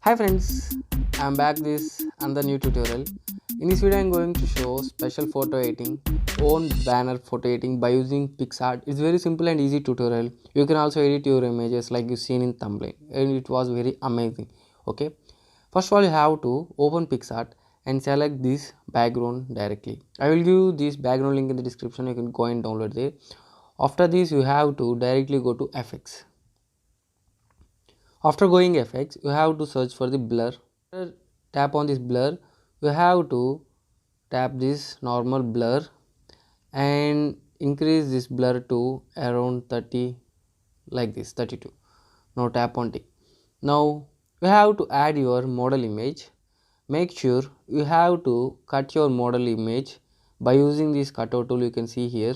Hi friends, I'm back this another new tutorial. In this video I'm going to show special photo editing, own banner photo editing by using Picsart. It's very simple and easy tutorial. You can also edit your images like you seen in thumbnail and it was very amazing. Okay, first of all you have to open Picsart and select this background directly. I will give you this background link in the description. You can go and download there. After this you have to directly go to FX. After going effects, you have to search for the blur. Tap on this blur. You have to tap this normal blur and increase this blur to around 30, like this 32. Now tap on T. Now you have to add your model image. Make sure you have to cut your model image by using this cutout tool. You can see here.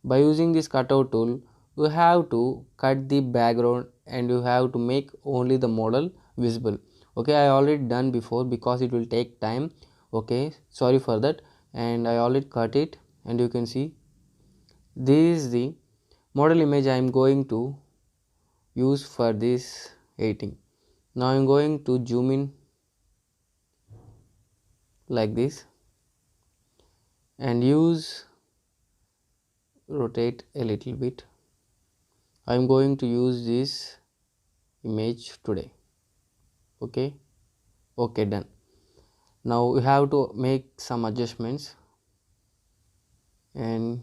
By using this cutout tool, you have to cut the background and you have to make only the model visible. Okay, I already done before because it will take time. Okay, sorry for that. And I already cut it and you can see this is the model image I am going to use for this editing. Now I am going to zoom in like this and use rotate a little bit. I am going to use this image today. Okay, done. Now we have to make some adjustments and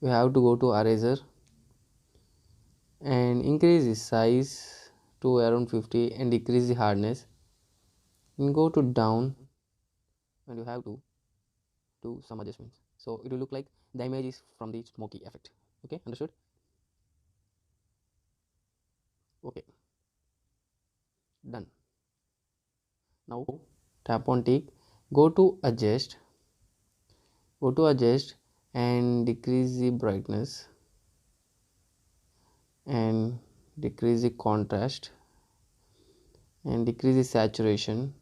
we have to go to eraser and increase the size to around 50 and decrease the hardness and go to down and you have to do some adjustments, so it will look like the image is from the smoky effect. Okay, understood? Okay, done. Now tap on tick, go to adjust and decrease the brightness and decrease the contrast and decrease the saturation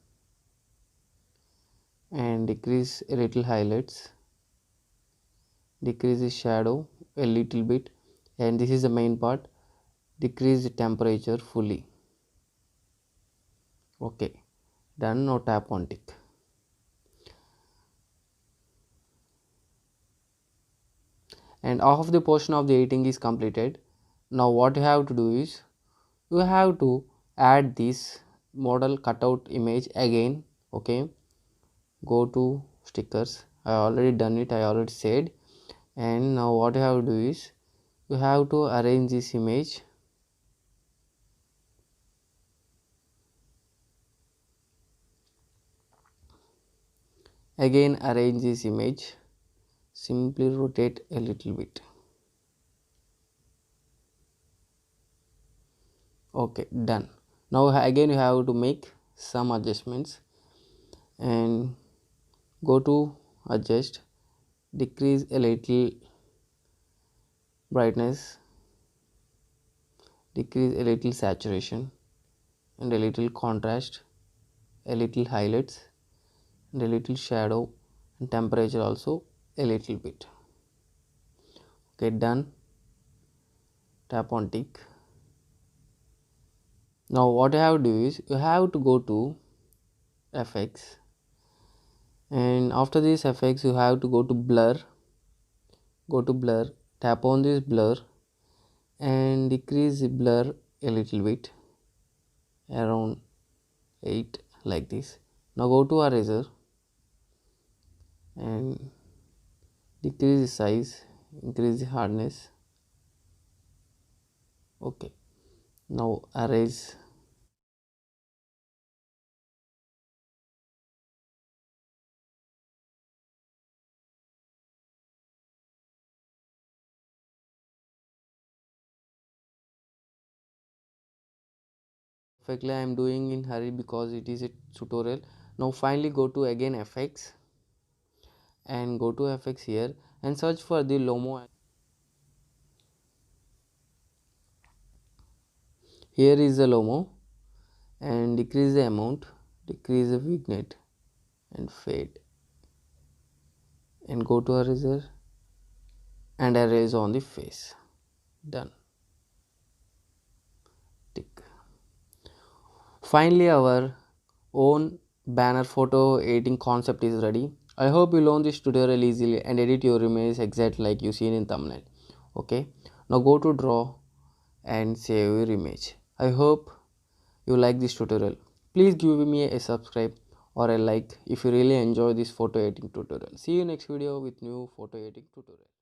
and decrease a little highlights, decrease the shadow a little bit, and this is the main part, decrease the temperature fully. Okay, done. Now tap on tick. And half of the portion of the editing is completed. Now what you have to do is you have to add this model cutout image again. Okay, go to stickers. I already done it, I already said. And now what you have to do is you have to arrange this image again, arrange this image, simply rotate a little bit. Okay, done. Now again you have to make some adjustments and go to adjust, decrease a little brightness, decrease a little saturation and a little contrast, a little highlights and a little shadow and temperature also a little bit. Okay, done. Tap on tick. Now what you have to do is you have to go to FX and after this FX you have to go to blur, tap on this blur and decrease the blur a little bit, around 8, like this. Now go to eraser and decrease the size, increase the hardness. Okay, now erase. Perfectly, I am doing in hurry because it is a tutorial. Now finally go to again FX and go to FX here and search for the Lomo. Here is the Lomo and decrease the amount, decrease the vignette and fade and go to eraser and erase on the face. Done. Tick. Finally, our own banner photo editing concept is ready. I hope you learn this tutorial easily and edit your image exactly like you seen in thumbnail. Okay, now go to draw and save your image. I hope you like this tutorial. Please give me a subscribe or a like if you really enjoy this photo editing tutorial. See you next video with new photo editing tutorial.